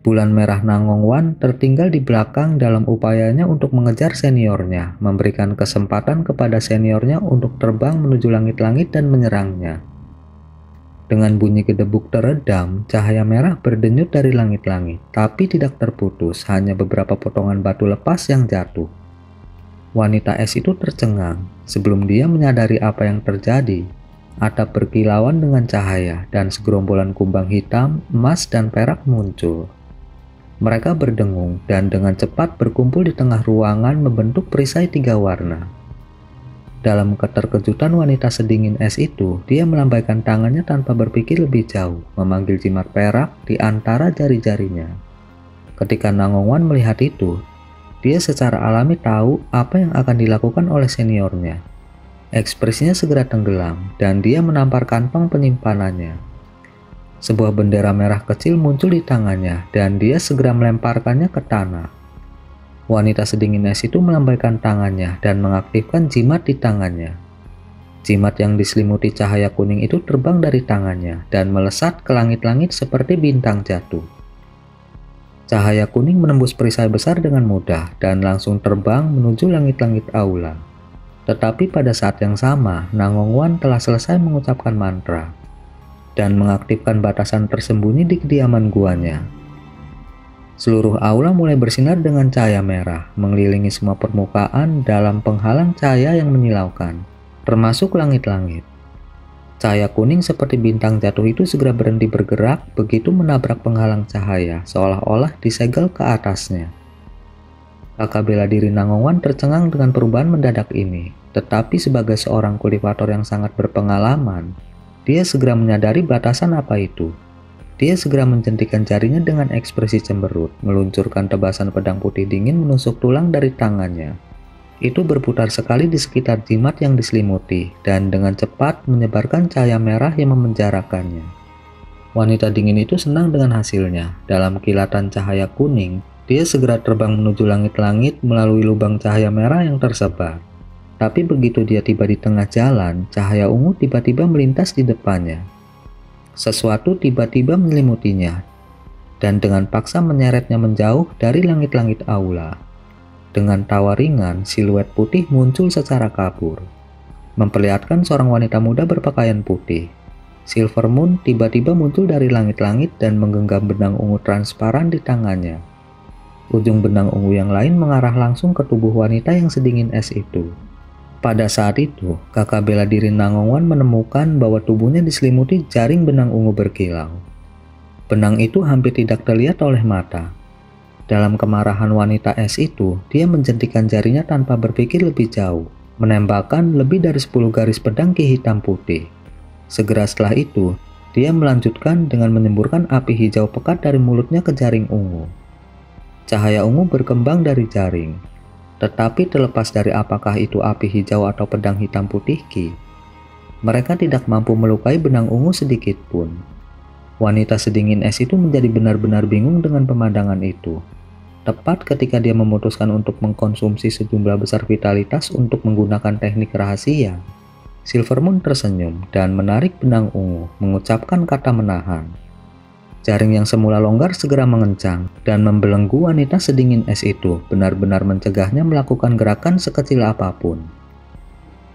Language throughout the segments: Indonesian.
Bulan Merah Nangongwan tertinggal di belakang dalam upayanya untuk mengejar seniornya, memberikan kesempatan kepada seniornya untuk terbang menuju langit-langit dan menyerangnya. Dengan bunyi gedebuk teredam, cahaya merah berdenyut dari langit-langit, tapi tidak terputus, hanya beberapa potongan batu lepas yang jatuh. Wanita es itu tercengang. Sebelum dia menyadari apa yang terjadi, atap berkilauan dengan cahaya dan segerombolan kumbang hitam, emas, dan perak muncul. Mereka berdengung dan dengan cepat berkumpul di tengah ruangan membentuk perisai 3 warna. Dalam keterkejutan wanita sedingin es itu, dia melambaikan tangannya tanpa berpikir lebih jauh, memanggil jimat perak di antara jari-jarinya. Ketika Nangongwan melihat itu, dia secara alami tahu apa yang akan dilakukan oleh seniornya. Ekspresinya segera tenggelam dan dia menampar kantong penyimpanannya. Sebuah bendera merah kecil muncul di tangannya dan dia segera melemparkannya ke tanah. Wanita sedingin es itu melambaikan tangannya dan mengaktifkan jimat di tangannya. Jimat yang diselimuti cahaya kuning itu terbang dari tangannya dan melesat ke langit-langit seperti bintang jatuh. Cahaya kuning menembus perisai besar dengan mudah dan langsung terbang menuju langit-langit aula. Tetapi pada saat yang sama, Nangongwan telah selesai mengucapkan mantra dan mengaktifkan batasan tersembunyi di kediaman guanya. Seluruh aula mulai bersinar dengan cahaya merah, mengelilingi semua permukaan dalam penghalang cahaya yang menyilaukan, termasuk langit-langit. Cahaya kuning seperti bintang jatuh itu segera berhenti bergerak begitu menabrak penghalang cahaya, seolah-olah disegel ke atasnya. Kakak bela diri Nangongwan tercengang dengan perubahan mendadak ini, tetapi sebagai seorang kultivator yang sangat berpengalaman, dia segera menyadari batasan apa itu. Dia segera menjentikan jarinya dengan ekspresi cemberut, meluncurkan tebasan pedang putih dingin menusuk tulang dari tangannya. Itu berputar sekali di sekitar jimat yang diselimuti, dan dengan cepat menyebarkan cahaya merah yang memenjarakannya. Wanita dingin itu senang dengan hasilnya. Dalam kilatan cahaya kuning, dia segera terbang menuju langit-langit melalui lubang cahaya merah yang tersebar. Tapi begitu dia tiba di tengah jalan, cahaya ungu tiba-tiba melintas di depannya. Sesuatu tiba-tiba menyelimutinya, dan dengan paksa menyeretnya menjauh dari langit-langit aula. Dengan tawa ringan, siluet putih muncul secara kabur, memperlihatkan seorang wanita muda berpakaian putih. Silver Moon tiba-tiba muncul dari langit-langit dan menggenggam benang ungu transparan di tangannya. Ujung benang ungu yang lain mengarah langsung ke tubuh wanita yang sedingin es itu. Pada saat itu, kakak bela diri Nangongwan menemukan bahwa tubuhnya diselimuti jaring benang ungu berkilau. Benang itu hampir tidak terlihat oleh mata. Dalam kemarahan wanita es itu, dia menjentikan jarinya tanpa berpikir lebih jauh, menembakkan lebih dari 10 garis pedang ki hitam putih. Segera setelah itu, dia melanjutkan dengan menyemburkan api hijau pekat dari mulutnya ke jaring ungu. Cahaya ungu berkembang dari jaring. Tetapi terlepas dari apakah itu api hijau atau pedang hitam putih ki, mereka tidak mampu melukai benang ungu sedikit pun. Wanita sedingin es itu menjadi benar-benar bingung dengan pemandangan itu. Tepat ketika dia memutuskan untuk mengkonsumsi sejumlah besar vitalitas untuk menggunakan teknik rahasia, Silver Moon tersenyum dan menarik benang ungu, mengucapkan kata menahan. Jaring yang semula longgar segera mengencang dan membelenggu wanita sedingin es itu, benar-benar mencegahnya melakukan gerakan sekecil apapun.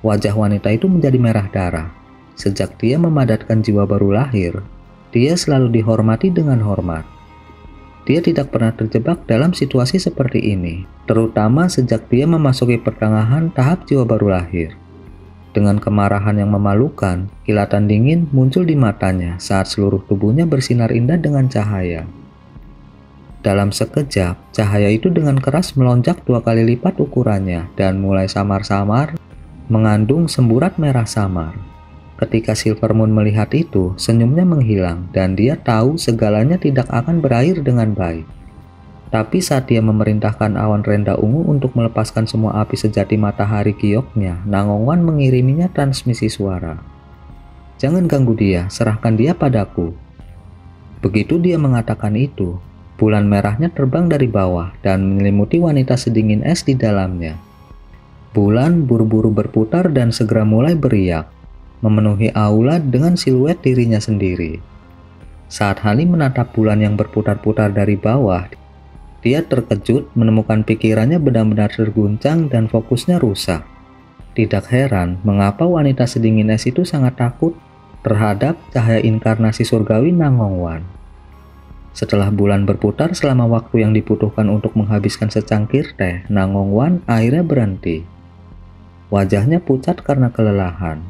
Wajah wanita itu menjadi merah darah. Sejak dia memadatkan jiwa baru lahir, dia selalu dihormati dengan hormat. Dia tidak pernah terjebak dalam situasi seperti ini, terutama sejak dia memasuki pertengahan tahap jiwa baru lahir. Dengan kemarahan yang memalukan, kilatan dingin muncul di matanya saat seluruh tubuhnya bersinar indah dengan cahaya. Dalam sekejap, cahaya itu dengan keras melonjak 2 kali lipat ukurannya dan mulai samar-samar mengandung semburat merah samar. Ketika Silver Moon melihat itu, senyumnya menghilang dan dia tahu segalanya tidak akan berakhir dengan baik. Tapi saat dia memerintahkan awan renda ungu untuk melepaskan semua api sejati matahari gioknya, Nangongwan mengiriminya transmisi suara. "Jangan ganggu dia, serahkan dia padaku." Begitu dia mengatakan itu, bulan merahnya terbang dari bawah dan menyelimuti wanita sedingin es di dalamnya. Bulan buru-buru berputar dan segera mulai beriak, memenuhi aula dengan siluet dirinya sendiri. Saat Hani menatap bulan yang berputar-putar dari bawah, dia terkejut menemukan pikirannya benar-benar terguncang dan fokusnya rusak. Tidak heran mengapa wanita sedingin es itu sangat takut terhadap cahaya inkarnasi surgawi Nangongwan. Setelah bulan berputar selama waktu yang dibutuhkan untuk menghabiskan secangkir teh, Nangongwan akhirnya berhenti. Wajahnya pucat karena kelelahan.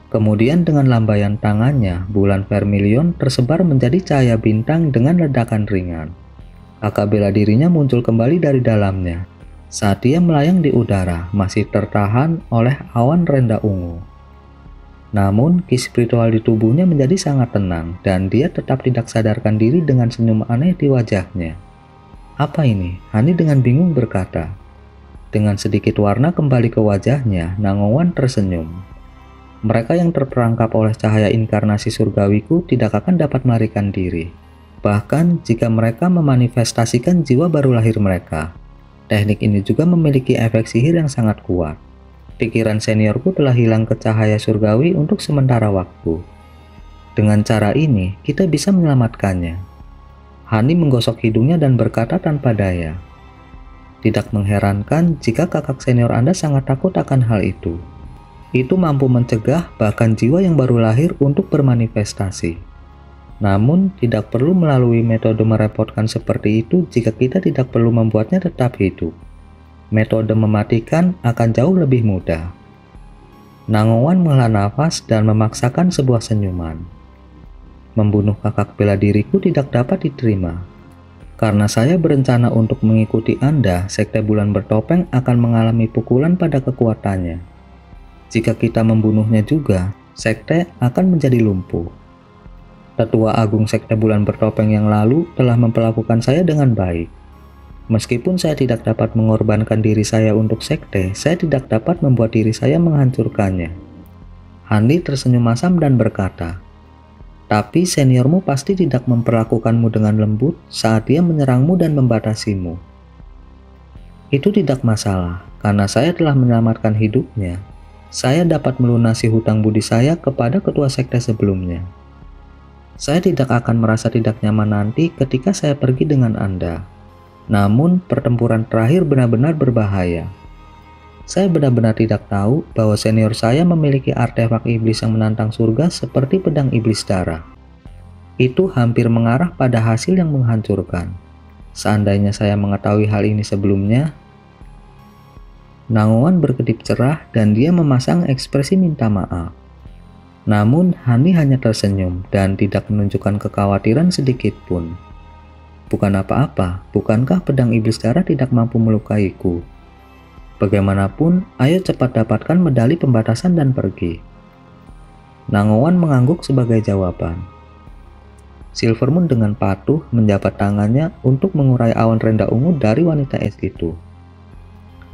Kemudian dengan lambaian tangannya, bulan vermilion tersebar menjadi cahaya bintang dengan ledakan ringan. Kakak bela dirinya muncul kembali dari dalamnya. Saat dia melayang di udara, masih tertahan oleh awan renda ungu. Namun, ki spiritual di tubuhnya menjadi sangat tenang, dan dia tetap tidak sadarkan diri dengan senyum aneh di wajahnya. Apa ini? Hani dengan bingung berkata. Dengan sedikit warna kembali ke wajahnya, Nangongwan tersenyum. Mereka yang terperangkap oleh cahaya inkarnasi surgawiku tidak akan dapat melarikan diri. Bahkan jika mereka memanifestasikan jiwa baru lahir mereka. Teknik ini juga memiliki efek sihir yang sangat kuat. Pikiran seniorku telah hilang ke cahaya surgawi untuk sementara waktu. Dengan cara ini, kita bisa menyelamatkannya. Hani menggosok hidungnya dan berkata tanpa daya. Tidak mengherankan jika kakak senior Anda sangat takut akan hal itu. Itu mampu mencegah bahkan jiwa yang baru lahir untuk bermanifestasi. Namun, tidak perlu melalui metode merepotkan seperti itu jika kita tidak perlu membuatnya tetap hidup. Metode mematikan akan jauh lebih mudah. Nangongwan menghela nafas dan memaksakan sebuah senyuman. Membunuh kakak bela diriku tidak dapat diterima. Karena saya berencana untuk mengikuti Anda, Sekte Bulan Bertopeng akan mengalami pukulan pada kekuatannya. Jika kita membunuhnya juga, sekte akan menjadi lumpuh. Tetua Agung Sekte Bulan Bertopeng yang lalu telah memperlakukan saya dengan baik. Meskipun saya tidak dapat mengorbankan diri saya untuk sekte, saya tidak dapat membuat diri saya menghancurkannya. Hani tersenyum masam dan berkata, tapi seniormu pasti tidak memperlakukanmu dengan lembut saat dia menyerangmu dan membatasimu. Itu tidak masalah, karena saya telah menyelamatkan hidupnya. Saya dapat melunasi hutang budi saya kepada ketua sekte sebelumnya. Saya tidak akan merasa tidak nyaman nanti ketika saya pergi dengan Anda. Namun, pertempuran terakhir benar-benar berbahaya. Saya benar-benar tidak tahu bahwa senior saya memiliki artefak iblis yang menantang surga seperti pedang iblis darah. Itu hampir mengarah pada hasil yang menghancurkan. Seandainya saya mengetahui hal ini sebelumnya, Nangongwan berkedip cerah dan dia memasang ekspresi minta maaf. Namun, Hani hanya tersenyum dan tidak menunjukkan kekhawatiran sedikit pun. Bukan apa-apa, bukankah pedang iblis darah tidak mampu melukaiku? Bagaimanapun, ayo cepat dapatkan medali pembatasan dan pergi. Nangongwan mengangguk sebagai jawaban. Silvermoon dengan patuh menjabat tangannya untuk mengurai awan renda ungu dari wanita es itu.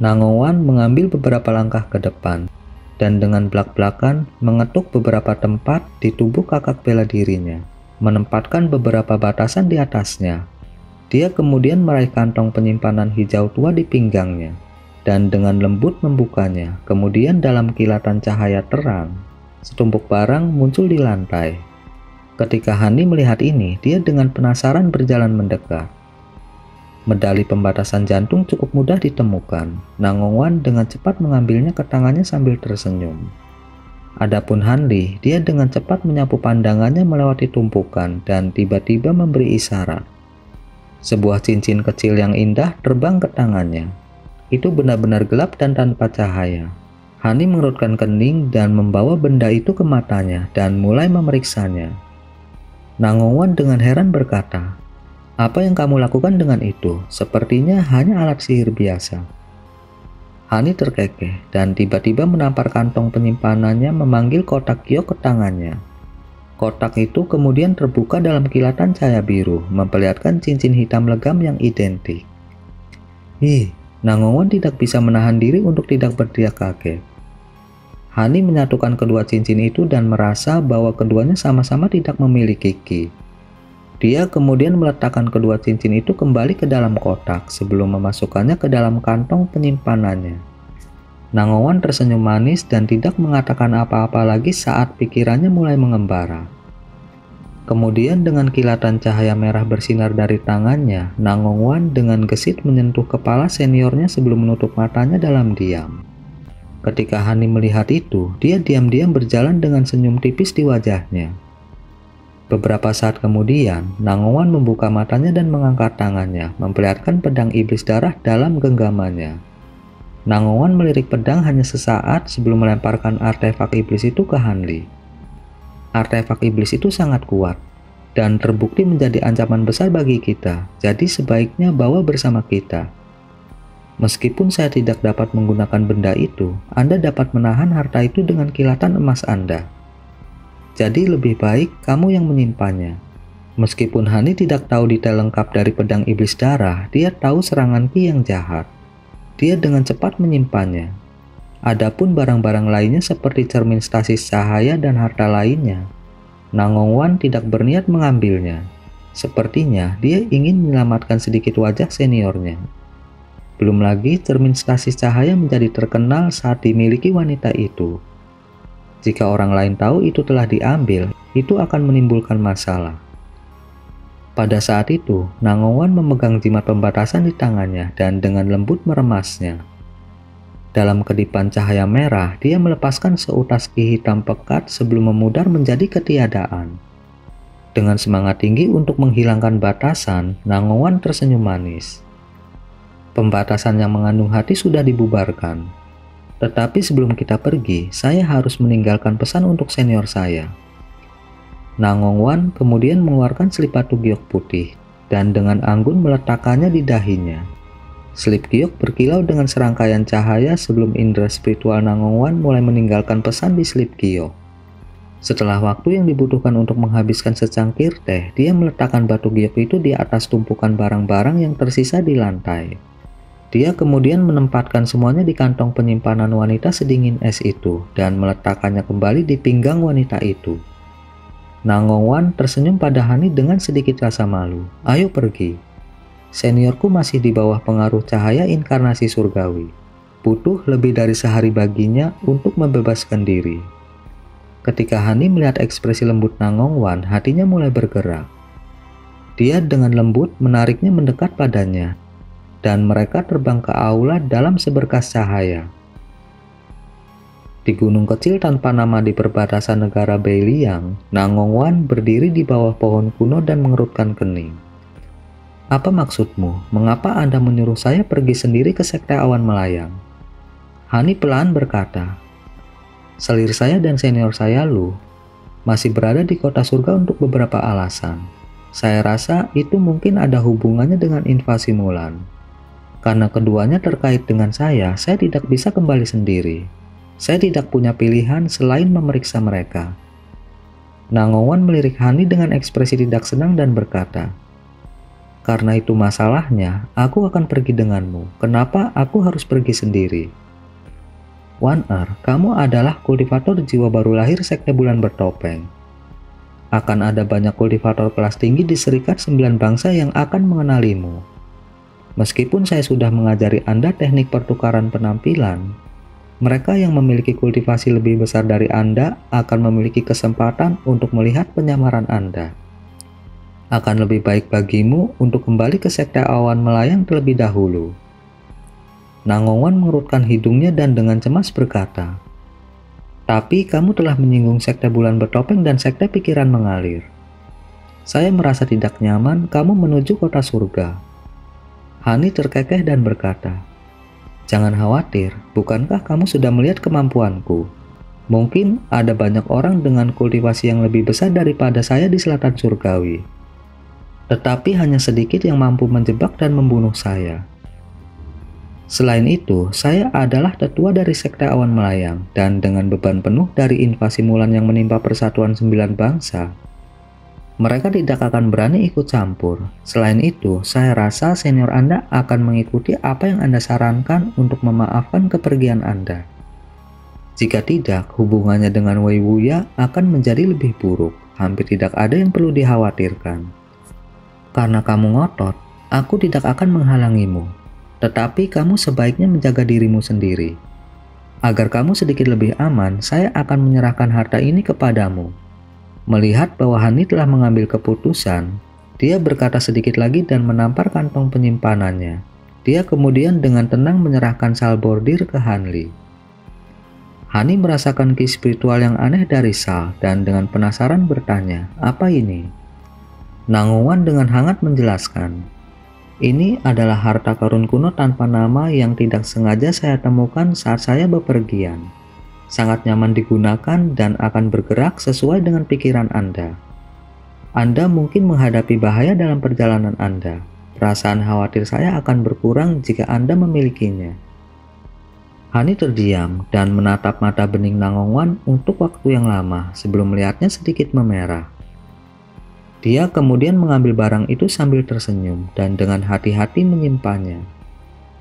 Nangongwan mengambil beberapa langkah ke depan, dan dengan belak-belakan mengetuk beberapa tempat di tubuh kakak bela dirinya, menempatkan beberapa batasan di atasnya. Dia kemudian meraih kantong penyimpanan hijau tua di pinggangnya, dan dengan lembut membukanya. Kemudian dalam kilatan cahaya terang, setumpuk barang muncul di lantai. Ketika Hani melihat ini, dia dengan penasaran berjalan mendekat. Medali pembatasan jantung cukup mudah ditemukan. Nangongwan dengan cepat mengambilnya ke tangannya sambil tersenyum. Adapun Hanli, dia dengan cepat menyapu pandangannya melewati tumpukan dan tiba-tiba memberi isyarat. Sebuah cincin kecil yang indah terbang ke tangannya. Itu benar-benar gelap dan tanpa cahaya. Hani mengerutkan kening dan membawa benda itu ke matanya dan mulai memeriksanya. Nangongwan dengan heran berkata, "Apa yang kamu lakukan dengan itu? Sepertinya hanya alat sihir biasa." Hani terkekeh dan tiba-tiba menampar kantong penyimpanannya memanggil kotak giok ke tangannya. Kotak itu kemudian terbuka dalam kilatan cahaya biru, memperlihatkan cincin hitam legam yang identik. Nangongwan tidak bisa menahan diri untuk tidak berteriak kaget. Hani menyatukan kedua cincin itu dan merasa bahwa keduanya sama-sama tidak memiliki ki. Dia kemudian meletakkan kedua cincin itu kembali ke dalam kotak sebelum memasukkannya ke dalam kantong penyimpanannya. Nangongwan tersenyum manis dan tidak mengatakan apa-apa lagi saat pikirannya mulai mengembara. Kemudian dengan kilatan cahaya merah bersinar dari tangannya, Nangongwan dengan gesit menyentuh kepala seniornya sebelum menutup matanya dalam diam. Ketika Hani melihat itu, dia diam-diam berjalan dengan senyum tipis di wajahnya. Beberapa saat kemudian, Nangongwan membuka matanya dan mengangkat tangannya, memperlihatkan pedang iblis darah dalam genggamannya. Nangongwan melirik pedang hanya sesaat sebelum melemparkan artefak iblis itu ke Hanli. Artefak iblis itu sangat kuat dan terbukti menjadi ancaman besar bagi kita, jadi sebaiknya bawa bersama kita. Meskipun saya tidak dapat menggunakan benda itu, Anda dapat menahan harta itu dengan kilatan emas Anda. Jadi lebih baik kamu yang menyimpannya. Meskipun Hani tidak tahu detail lengkap dari pedang iblis darah, dia tahu serangan Ki yang jahat. Dia dengan cepat menyimpannya. Adapun barang-barang lainnya seperti cermin stasis cahaya dan harta lainnya, Nangongwan tidak berniat mengambilnya. Sepertinya dia ingin menyelamatkan sedikit wajah seniornya. Belum lagi cermin stasis cahaya menjadi terkenal saat dimiliki wanita itu. Jika orang lain tahu itu telah diambil, itu akan menimbulkan masalah. Pada saat itu, Nangongwan memegang jimat pembatasan di tangannya dan dengan lembut meremasnya. Dalam kedipan cahaya merah, dia melepaskan seutas ki hitam pekat sebelum memudar menjadi ketiadaan. Dengan semangat tinggi untuk menghilangkan batasan, Nangongwan tersenyum manis. Pembatasan yang mengandung hati sudah dibubarkan. Tetapi sebelum kita pergi, saya harus meninggalkan pesan untuk senior saya. Nangongwan kemudian mengeluarkan selip batu giok putih dan dengan anggun meletakkannya di dahinya. Selip giok berkilau dengan serangkaian cahaya sebelum indera spiritual Nangongwan mulai meninggalkan pesan di selip giok. Setelah waktu yang dibutuhkan untuk menghabiskan secangkir teh, dia meletakkan batu giok itu di atas tumpukan barang-barang yang tersisa di lantai. Dia kemudian menempatkan semuanya di kantong penyimpanan wanita sedingin es itu dan meletakkannya kembali di pinggang wanita itu. Nangongwan tersenyum pada Hani dengan sedikit rasa malu. Ayo pergi. Seniorku masih di bawah pengaruh cahaya inkarnasi surgawi. Butuh lebih dari sehari baginya untuk membebaskan diri. Ketika Hani melihat ekspresi lembut Nangongwan, hatinya mulai bergerak. Dia dengan lembut menariknya mendekat padanya, dan mereka terbang ke aula dalam seberkas cahaya. Di gunung kecil tanpa nama di perbatasan negara Beiliang, Nangongwan berdiri di bawah pohon kuno dan mengerutkan kening. Apa maksudmu? Mengapa Anda menyuruh saya pergi sendiri ke sekte awan melayang? Hani pelan berkata, selir saya dan senior saya Lu masih berada di kota surga untuk beberapa alasan. Saya rasa itu mungkin ada hubungannya dengan invasi Mulan. Karena keduanya terkait dengan saya tidak bisa kembali sendiri. Saya tidak punya pilihan selain memeriksa mereka. Nangongwan melirik Hani dengan ekspresi tidak senang dan berkata, karena itu masalahnya, aku akan pergi denganmu. Kenapa aku harus pergi sendiri? Wan-Er, kamu adalah kultivator jiwa baru lahir sekte bulan bertopeng. Akan ada banyak kultivator kelas tinggi di Serikat 9 Bangsa yang akan mengenalimu. Meskipun saya sudah mengajari Anda teknik pertukaran penampilan, mereka yang memiliki kultivasi lebih besar dari Anda akan memiliki kesempatan untuk melihat penyamaran Anda. Akan lebih baik bagimu untuk kembali ke sekte awan melayang terlebih dahulu. Nangongwan mengerutkan hidungnya dan dengan cemas berkata, tapi kamu telah menyinggung sekte bulan bertopeng dan sekte pikiran mengalir. Saya merasa tidak nyaman kamu menuju kota surga. Hani terkekeh dan berkata, jangan khawatir, bukankah kamu sudah melihat kemampuanku? Mungkin ada banyak orang dengan kultivasi yang lebih besar daripada saya di selatan surgawi. Tetapi hanya sedikit yang mampu menjebak dan membunuh saya. Selain itu, saya adalah tetua dari sekte awan melayang, dan dengan beban penuh dari invasi Mulan yang menimpa persatuan 9 bangsa, mereka tidak akan berani ikut campur. Selain itu, saya rasa senior Anda akan mengikuti apa yang Anda sarankan untuk memaafkan kepergian Anda. Jika tidak, hubungannya dengan Wei Wuya akan menjadi lebih buruk. Hampir tidak ada yang perlu dikhawatirkan. Karena kamu ngotot, aku tidak akan menghalangimu. Tetapi kamu sebaiknya menjaga dirimu sendiri. Agar kamu sedikit lebih aman, saya akan menyerahkan harta ini kepadamu. Melihat bahwa Hani telah mengambil keputusan, dia berkata sedikit lagi dan menampar kantong penyimpanannya. Dia kemudian dengan tenang menyerahkan sal bordir ke Hanli. Hani merasakan ki spiritual yang aneh dari sal dan dengan penasaran bertanya, "Apa ini?" Nangowan dengan hangat menjelaskan, "Ini adalah harta karun kuno tanpa nama yang tidak sengaja saya temukan saat saya bepergian. Sangat nyaman digunakan dan akan bergerak sesuai dengan pikiran Anda. Anda mungkin menghadapi bahaya dalam perjalanan Anda. Perasaan khawatir saya akan berkurang jika Anda memilikinya." Hani terdiam dan menatap mata bening Nangowan untuk waktu yang lama sebelum melihatnya sedikit memerah. Dia kemudian mengambil barang itu sambil tersenyum dan dengan hati-hati menyimpannya.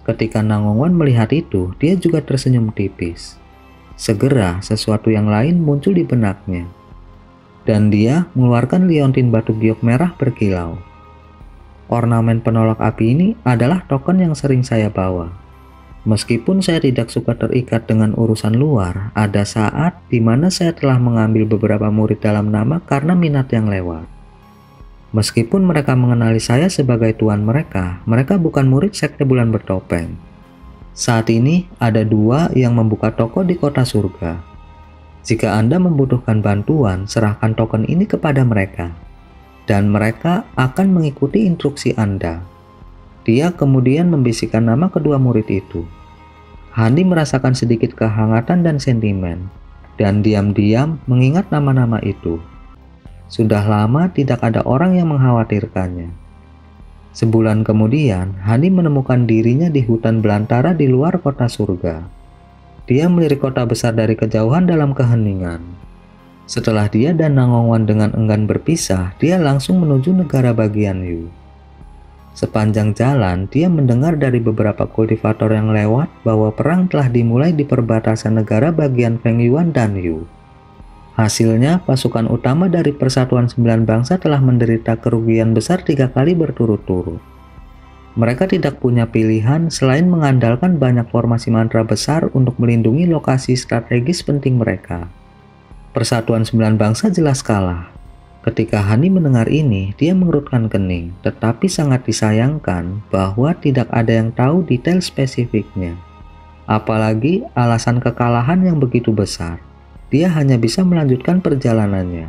Ketika Nangowan melihat itu, dia juga tersenyum tipis. Segera sesuatu yang lain muncul di benaknya. Dan dia mengeluarkan liontin batu giok merah berkilau. Ornamen penolak api ini adalah token yang sering saya bawa. Meskipun saya tidak suka terikat dengan urusan luar, ada saat di mana saya telah mengambil beberapa murid dalam nama karena minat yang lewat. Meskipun mereka mengenali saya sebagai tuan mereka, mereka bukan murid sekte bulan bertopeng. Saat ini ada 2 yang membuka toko di kota surga. Jika Anda membutuhkan bantuan, serahkan token ini kepada mereka. Dan mereka akan mengikuti instruksi Anda. Dia kemudian membisikkan nama kedua murid itu. Hani merasakan sedikit kehangatan dan sentimen, dan diam-diam mengingat nama-nama itu. Sudah lama tidak ada orang yang mengkhawatirkannya. Sebulan kemudian, Hani menemukan dirinya di hutan belantara di luar kota surga. Dia melirik kota besar dari kejauhan dalam keheningan. Setelah dia dan Nangowan dengan enggan berpisah, dia langsung menuju negara bagian Yu. Sepanjang jalan, dia mendengar dari beberapa kultivator yang lewat bahwa perang telah dimulai di perbatasan negara bagian Feng Yuan dan Yu. Hasilnya, pasukan utama dari Persatuan 9 Bangsa telah menderita kerugian besar 3 kali berturut-turut. Mereka tidak punya pilihan selain mengandalkan banyak formasi mantra besar untuk melindungi lokasi strategis penting mereka. Persatuan 9 Bangsa jelas kalah. Ketika Hani mendengar ini, dia mengerutkan kening, tetapi sangat disayangkan bahwa tidak ada yang tahu detail spesifiknya. Apalagi alasan kekalahan yang begitu besar. Dia hanya bisa melanjutkan perjalanannya.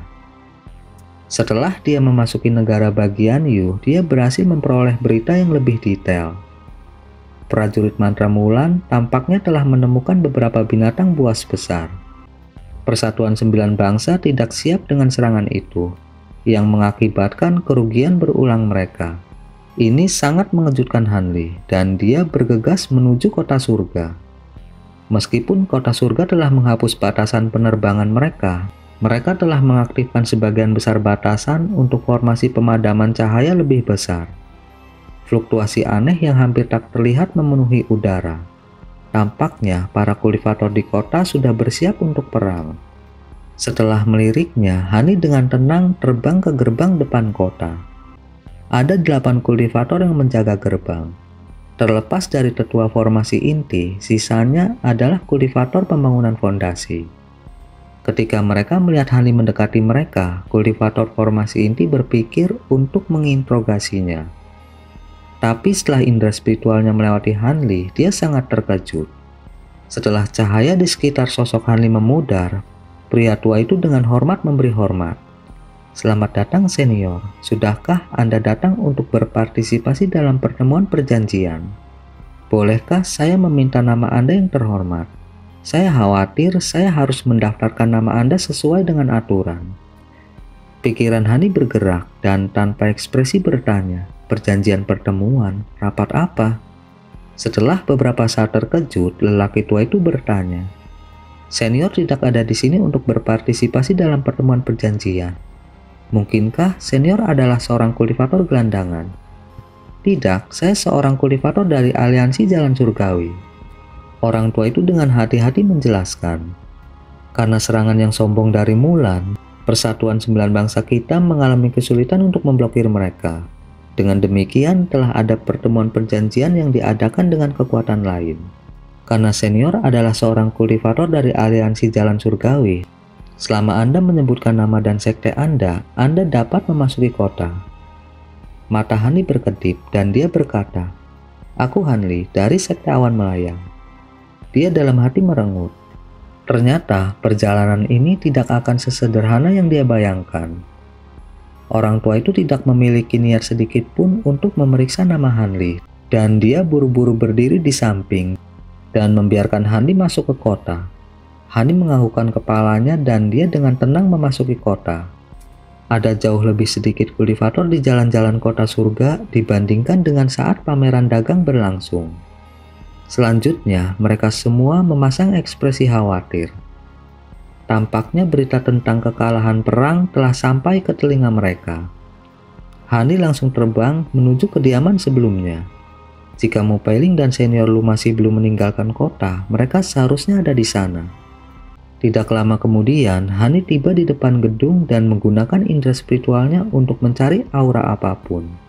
Setelah dia memasuki negara bagian Yu, dia berhasil memperoleh berita yang lebih detail. Prajurit mantra Mulan tampaknya telah menemukan beberapa binatang buas besar. Persatuan 9 Bangsa tidak siap dengan serangan itu, yang mengakibatkan kerugian berulang mereka. Ini sangat mengejutkan Hanli, dan dia bergegas menuju kota surga. Meskipun kota surga telah menghapus batasan penerbangan mereka telah mengaktifkan sebagian besar batasan untuk formasi pemadaman cahaya lebih besar. Fluktuasi aneh yang hampir tak terlihat memenuhi udara. Tampaknya para kultivator di kota sudah bersiap untuk perang. Setelah meliriknya, Hani dengan tenang terbang ke gerbang depan kota. Ada 8 kultivator yang menjaga gerbang. Terlepas dari tetua formasi inti, sisanya adalah kultivator pembangunan fondasi. Ketika mereka melihat Hani mendekati mereka, kultivator formasi inti berpikir untuk menginterogasinya. Tapi setelah indera spiritualnya melewati Hanli, dia sangat terkejut. Setelah cahaya di sekitar sosok Hanli memudar, pria tua itu dengan hormat memberi hormat. "Selamat datang senior, sudahkah Anda datang untuk berpartisipasi dalam pertemuan perjanjian? Bolehkah saya meminta nama Anda yang terhormat? Saya khawatir saya harus mendaftarkan nama Anda sesuai dengan aturan." Pikiran Hani bergerak dan tanpa ekspresi bertanya, "Perjanjian pertemuan, rapat apa?" Setelah beberapa saat terkejut, lelaki tua itu bertanya, "Senior tidak ada di sini untuk berpartisipasi dalam pertemuan perjanjian. Mungkinkah senior adalah seorang kultivator gelandangan?" "Tidak, saya seorang kultivator dari aliansi Jalan Surgawi." Orang tua itu dengan hati-hati menjelaskan, "Karena serangan yang sombong dari Mulan, Persatuan 9 Bangsa kita mengalami kesulitan untuk memblokir mereka. Dengan demikian telah ada pertemuan perjanjian yang diadakan dengan kekuatan lain. Karena senior adalah seorang kultivator dari aliansi Jalan Surgawi, Selama Anda menyebutkan nama dan sekte Anda dapat memasuki kota. Mata Hanli berkedip dan dia berkata, "Aku Hanli dari sekte Awan Melayang." Dia dalam hati merengut. Ternyata perjalanan ini tidak akan sesederhana yang dia bayangkan. Orang tua itu tidak memiliki niat sedikit pun untuk memeriksa nama Hanli, dan dia buru-buru berdiri di samping dan membiarkan Hanli masuk ke kota. Hanli menganggukkan kepalanya dan dia dengan tenang memasuki kota. Ada jauh lebih sedikit kultivator di jalan-jalan kota surga dibandingkan dengan saat pameran dagang berlangsung. Selanjutnya, mereka semua memasang ekspresi khawatir. Tampaknya berita tentang kekalahan perang telah sampai ke telinga mereka. Hanli langsung terbang menuju kediaman sebelumnya. Jika Mupailing dan senior Lu masih belum meninggalkan kota, mereka seharusnya ada di sana. Tidak lama kemudian, Hanli tiba di depan gedung dan menggunakan indera spiritualnya untuk mencari aura apapun.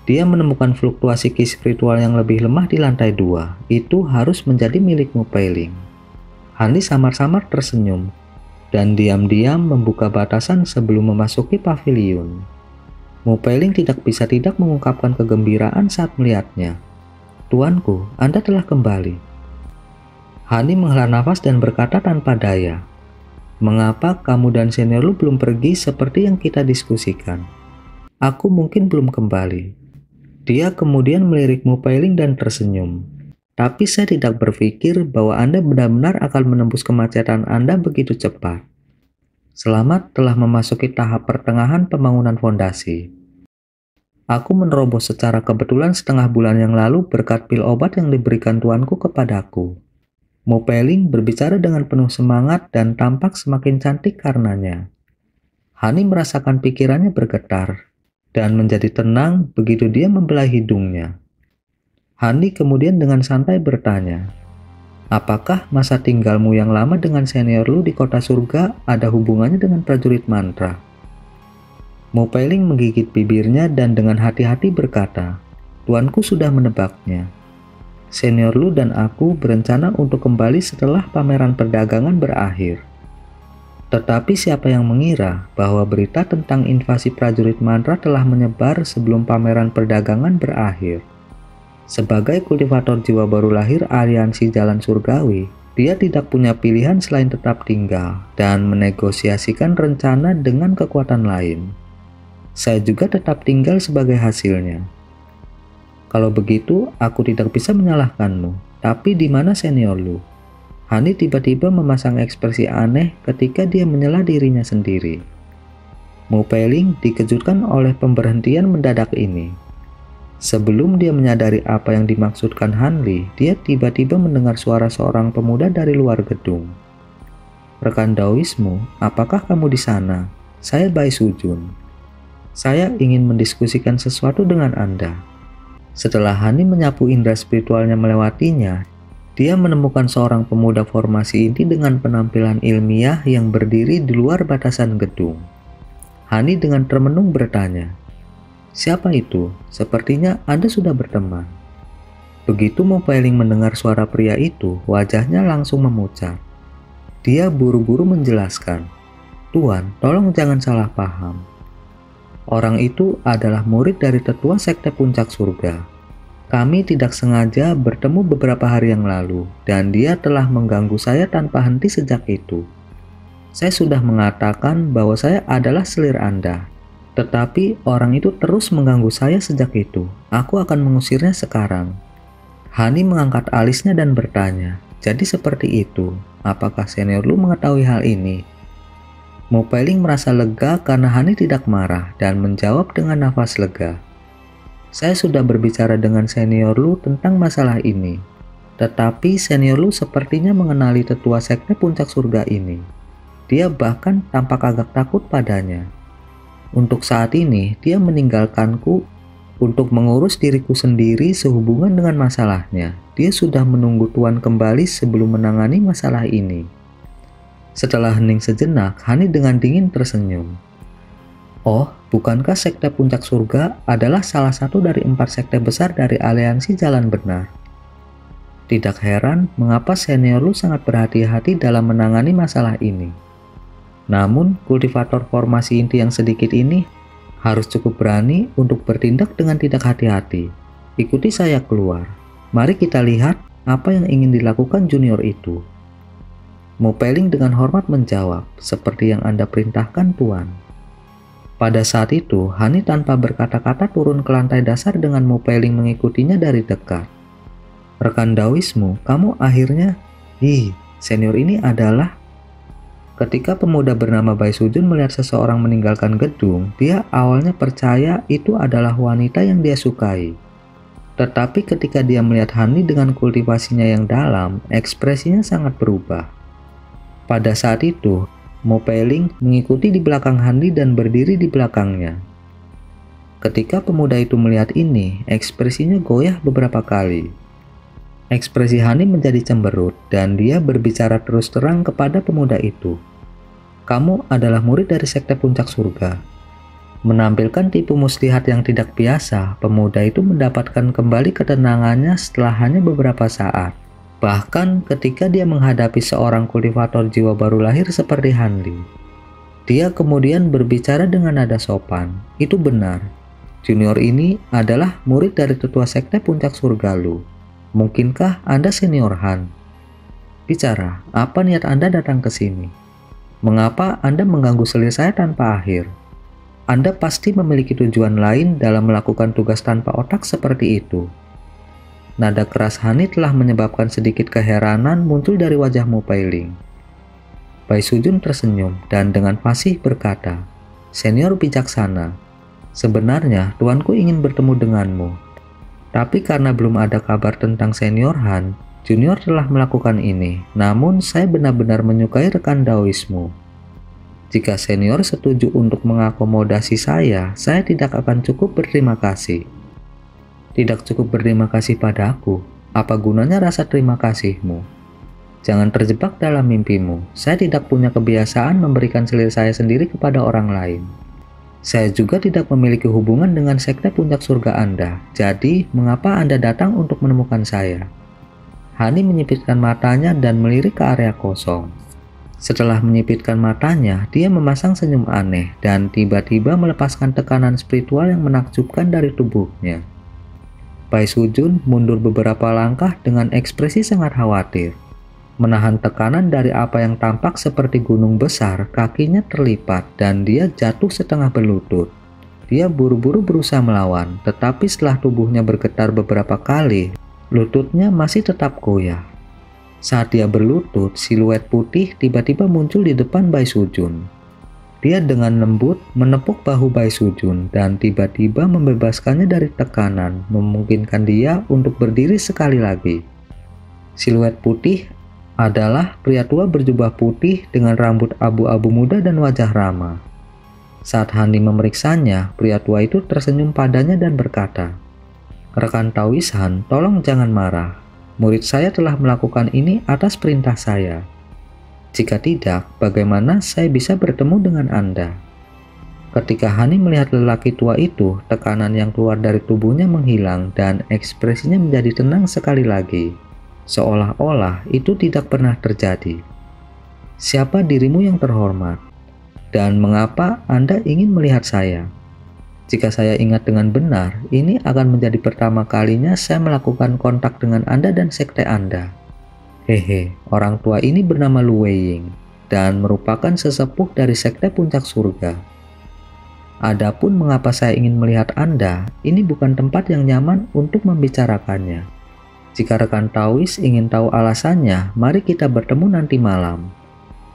Dia menemukan fluktuasi ki spiritual yang lebih lemah di lantai 2. Itu harus menjadi milik Mupailing. Hanli samar-samar tersenyum dan diam-diam membuka batasan sebelum memasuki paviliun. Mupailing tidak bisa tidak mengungkapkan kegembiraan saat melihatnya. "Tuanku, Anda telah kembali." Hanli menghela nafas dan berkata tanpa daya, "Mengapa kamu dan senior Lu belum pergi seperti yang kita diskusikan?" "Aku mungkin belum kembali." Dia kemudian melirik Mupailing dan tersenyum. "Tapi saya tidak berpikir bahwa Anda benar-benar akan menembus kemacetan Anda begitu cepat. Selamat telah memasuki tahap pertengahan pembangunan fondasi. Aku menerobos secara kebetulan setengah bulan yang lalu berkat pil obat yang diberikan tuanku kepadaku." Mupailing berbicara dengan penuh semangat dan tampak semakin cantik karenanya. Hanli merasakan pikirannya bergetar dan menjadi tenang begitu dia membelah hidungnya. Hanli kemudian dengan santai bertanya, "Apakah masa tinggalmu yang lama dengan senior Lu di kota surga ada hubungannya dengan prajurit mantra?" Mupailing menggigit bibirnya dan dengan hati-hati berkata, "Tuanku sudah menebaknya. Senior Lu dan aku berencana untuk kembali setelah pameran perdagangan berakhir. Tetapi siapa yang mengira bahwa berita tentang invasi prajurit mantra telah menyebar sebelum pameran perdagangan berakhir?" Sebagai kultivator jiwa baru lahir aliansi Jalan Surgawi, dia tidak punya pilihan selain tetap tinggal dan menegosiasikan rencana dengan kekuatan lain. Saya juga tetap tinggal sebagai hasilnya. Kalau begitu, aku tidak bisa menyalahkanmu. Tapi di mana senior Lu? Hanli tiba-tiba memasang ekspresi aneh ketika dia menyela dirinya sendiri. Mupailing dikejutkan oleh pemberhentian mendadak ini. Sebelum dia menyadari apa yang dimaksudkan Hanli, dia tiba-tiba mendengar suara seorang pemuda dari luar gedung. "Rekan Daoismu, apakah kamu di sana? Saya Bai Sujun. Saya ingin mendiskusikan sesuatu dengan Anda." Setelah Hanli menyapu indera spiritualnya melewatinya, dia menemukan seorang pemuda formasi inti dengan penampilan ilmiah yang berdiri di luar batasan gedung. Hanli dengan termenung bertanya, "Siapa itu? Sepertinya Anda sudah berteman." Begitu Mupailing mendengar suara pria itu, wajahnya langsung memucat. Dia buru-buru menjelaskan, "Tuan, tolong jangan salah paham. Orang itu adalah murid dari tetua sekte puncak surga. Kami tidak sengaja bertemu beberapa hari yang lalu, dan dia telah mengganggu saya tanpa henti sejak itu. Saya sudah mengatakan bahwa saya adalah selir Anda, tetapi orang itu terus mengganggu saya sejak itu. Aku akan mengusirnya sekarang." Hanli mengangkat alisnya dan bertanya, "Jadi seperti itu. Apakah senior Lu mengetahui hal ini?" Mupailing merasa lega karena Hanli tidak marah dan menjawab dengan nafas lega, "Saya sudah berbicara dengan senior Lu tentang masalah ini. Tetapi senior Lu sepertinya mengenali tetua sekte puncak surga ini. Dia bahkan tampak agak takut padanya. Untuk saat ini, dia meninggalkanku untuk mengurus diriku sendiri sehubungan dengan masalahnya. Dia sudah menunggu Tuan kembali sebelum menangani masalah ini." Setelah hening sejenak, Hanli dengan dingin tersenyum. "Oh, bukankah sekte puncak surga adalah salah satu dari 4 sekte besar dari aliansi Jalan Benar? Tidak heran mengapa senior Lu sangat berhati-hati dalam menangani masalah ini." Namun, kultivator formasi inti yang sedikit ini harus cukup berani untuk bertindak dengan tidak hati-hati. Ikuti saya keluar. Mari kita lihat apa yang ingin dilakukan junior itu. Mupeling dengan hormat menjawab, seperti yang Anda perintahkan, Tuan. Pada saat itu, Hani tanpa berkata-kata turun ke lantai dasar dengan Mupeling mengikutinya dari dekat. Rekan Daoismu, kamu akhirnya... senior ini adalah... Ketika pemuda bernama Bai Sujun melihat seseorang meninggalkan gedung, dia awalnya percaya itu adalah wanita yang dia sukai. Tetapi ketika dia melihat Hani dengan kultivasinya yang dalam, ekspresinya sangat berubah. Pada saat itu, Mo Peiling mengikuti di belakang Hani dan berdiri di belakangnya. Ketika pemuda itu melihat ini, ekspresinya goyah beberapa kali. Ekspresi Hani menjadi cemberut dan dia berbicara terus terang kepada pemuda itu. Kamu adalah murid dari sekte puncak surga. Menampilkan tipu muslihat yang tidak biasa, pemuda itu mendapatkan kembali ketenangannya setelah hanya beberapa saat. Bahkan ketika dia menghadapi seorang kultivator jiwa baru lahir seperti Hanli. Dia kemudian berbicara dengan nada sopan. Itu benar. Junior ini adalah murid dari tetua sekte puncak surga Lu. Mungkinkah Anda senior Han? Bicara, apa niat Anda datang ke sini? Mengapa Anda mengganggu selir saya tanpa akhir? Anda pasti memiliki tujuan lain dalam melakukan tugas tanpa otak seperti itu. Nada keras Hani telah menyebabkan sedikit keheranan muncul dari wajah Mo Peiling. Bai Sujun tersenyum dan dengan fasih berkata, Senior bijaksana, sebenarnya tuanku ingin bertemu denganmu. Tapi karena belum ada kabar tentang senior Han, junior telah melakukan ini. Namun saya benar-benar menyukai rekan Daoismu. Jika senior setuju untuk mengakomodasi saya tidak akan cukup berterima kasih. Tidak cukup berterima kasih padaku. Apa gunanya rasa terima kasihmu? Jangan terjebak dalam mimpimu. Saya tidak punya kebiasaan memberikan selir saya sendiri kepada orang lain. Saya juga tidak memiliki hubungan dengan sekte puncak surga Anda. Jadi, mengapa Anda datang untuk menemukan saya? Hani menyipitkan matanya dan melirik ke area kosong. Setelah menyipitkan matanya, dia memasang senyum aneh dan tiba-tiba melepaskan tekanan spiritual yang menakjubkan dari tubuhnya. Bai Sujun mundur beberapa langkah dengan ekspresi sangat khawatir. Menahan tekanan dari apa yang tampak seperti gunung besar, kakinya terlipat dan dia jatuh setengah berlutut. Dia buru-buru berusaha melawan, tetapi setelah tubuhnya bergetar beberapa kali, lututnya masih tetap goyah. Saat dia berlutut, siluet putih tiba-tiba muncul di depan Bai Sujun. Dia dengan lembut menepuk bahu Bai Sujun dan tiba-tiba membebaskannya dari tekanan, memungkinkan dia untuk berdiri sekali lagi. Siluet putih adalah pria tua berjubah putih dengan rambut abu-abu muda dan wajah ramah. Saat Hani memeriksanya, pria tua itu tersenyum padanya dan berkata, Rekan Taois Han, tolong jangan marah. Murid saya telah melakukan ini atas perintah saya. Jika tidak, bagaimana saya bisa bertemu dengan Anda? Ketika Hani melihat lelaki tua itu, tekanan yang keluar dari tubuhnya menghilang dan ekspresinya menjadi tenang sekali lagi. Seolah-olah itu tidak pernah terjadi. Siapa dirimu yang terhormat? Dan mengapa Anda ingin melihat saya? Jika saya ingat dengan benar, ini akan menjadi pertama kalinya saya melakukan kontak dengan Anda dan sekte Anda. Hehe, orang tua ini bernama Lu Weiying dan merupakan sesepuh dari sekte puncak surga. Adapun mengapa saya ingin melihat Anda, ini bukan tempat yang nyaman untuk membicarakannya. Jika rekan Taois ingin tahu alasannya, mari kita bertemu nanti malam.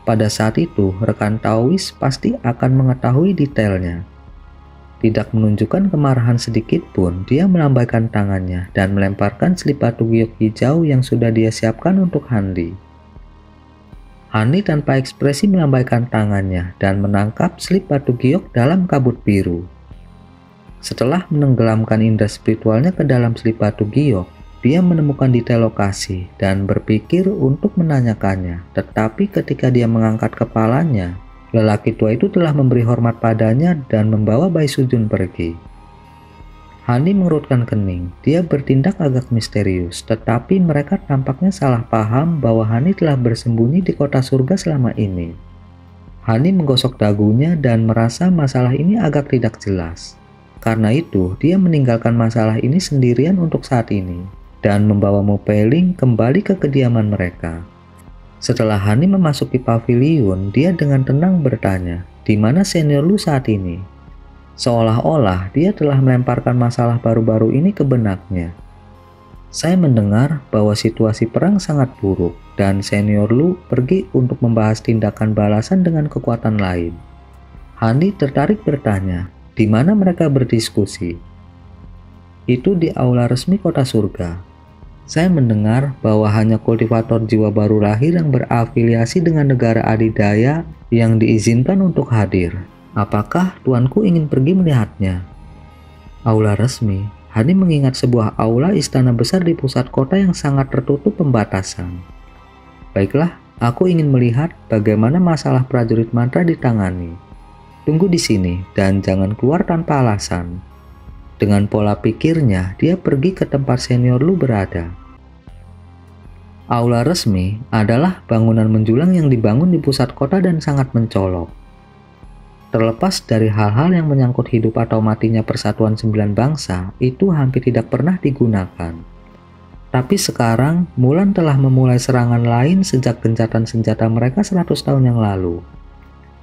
Pada saat itu, rekan Taois pasti akan mengetahui detailnya. Tidak menunjukkan kemarahan sedikit pun, dia melambaikan tangannya dan melemparkan slip batu giok hijau yang sudah dia siapkan untuk Hanli. Hanli tanpa ekspresi melambaikan tangannya dan menangkap slip batu giok dalam kabut biru. Setelah menenggelamkan indera spiritualnya ke dalam slip batu giok, dia menemukan detail lokasi dan berpikir untuk menanyakannya, tetapi ketika dia mengangkat kepalanya, lelaki tua itu telah memberi hormat padanya dan membawa Bai Sujun pergi. Hani mengerutkan kening, dia bertindak agak misterius, tetapi mereka tampaknya salah paham bahwa Hani telah bersembunyi di kota surga selama ini. Hani menggosok dagunya dan merasa masalah ini agak tidak jelas. Karena itu, dia meninggalkan masalah ini sendirian untuk saat ini dan membawa Mupeling kembali ke kediaman mereka. Setelah Hani memasuki paviliun, dia dengan tenang bertanya, "Di mana senior lu saat ini?" Seolah-olah dia telah melemparkan masalah baru-baru ini ke benaknya. "Saya mendengar bahwa situasi perang sangat buruk dan senior lu pergi untuk membahas tindakan balasan dengan kekuatan lain." Hani tertarik bertanya, "Di mana mereka berdiskusi?" "Itu di aula resmi Kota Surga. Saya mendengar bahwa hanya kultivator jiwa baru lahir yang berafiliasi dengan negara adidaya yang diizinkan untuk hadir. Apakah tuanku ingin pergi melihatnya?" Aula resmi. Hani mengingat sebuah aula istana besar di pusat kota yang sangat tertutup pembatasan. "Baiklah, aku ingin melihat bagaimana masalah prajurit mantra ditangani. Tunggu di sini dan jangan keluar tanpa alasan." Dengan pola pikirnya, dia pergi ke tempat senior lu berada. Aula resmi adalah bangunan menjulang yang dibangun di pusat kota dan sangat mencolok. Terlepas dari hal-hal yang menyangkut hidup atau matinya Persatuan Sembilan Bangsa, itu hampir tidak pernah digunakan. Tapi sekarang, Mulan telah memulai serangan lain sejak gencatan senjata mereka 100 tahun yang lalu.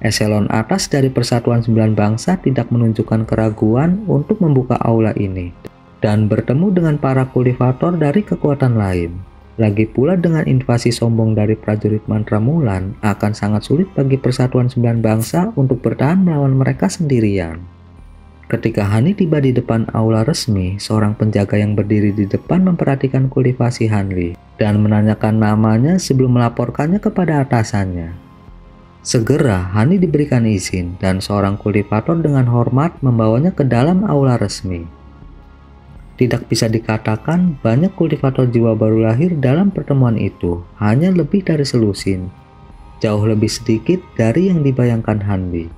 Eselon atas dari Persatuan Sembilan Bangsa tidak menunjukkan keraguan untuk membuka aula ini dan bertemu dengan para kultivator dari kekuatan lain. Lagi pula dengan invasi sombong dari prajurit mantra Mulan, akan sangat sulit bagi Persatuan Sembilan Bangsa untuk bertahan melawan mereka sendirian. Ketika Hani tiba di depan aula resmi, seorang penjaga yang berdiri di depan memperhatikan kultivasi Hanli dan menanyakan namanya sebelum melaporkannya kepada atasannya. Segera Hani diberikan izin dan seorang kultivator dengan hormat membawanya ke dalam aula resmi. Tidak bisa dikatakan banyak kultivator jiwa baru lahir dalam pertemuan itu, hanya lebih dari selusin. Jauh lebih sedikit dari yang dibayangkan Hanli.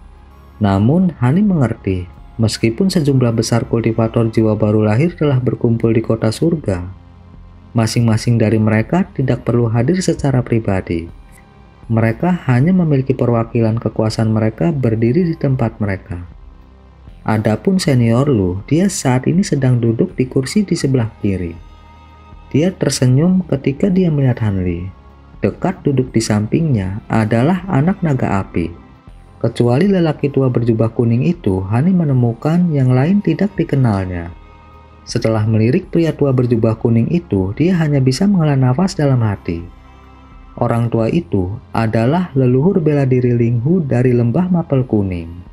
Namun Hani mengerti, meskipun sejumlah besar kultivator jiwa baru lahir telah berkumpul di Kota Surga, masing-masing dari mereka tidak perlu hadir secara pribadi. Mereka hanya memiliki perwakilan kekuasaan mereka berdiri di tempat mereka. Adapun senior lu, dia saat ini sedang duduk di kursi di sebelah kiri. Dia tersenyum ketika dia melihat Hanli. Dekat duduk di sampingnya adalah anak naga api. Kecuali lelaki tua berjubah kuning itu, Hani menemukan yang lain tidak dikenalnya. Setelah melirik pria tua berjubah kuning itu, dia hanya bisa menghela nafas dalam hati. Orang tua itu adalah leluhur bela diri Linghu dari lembah Mapel Kuning.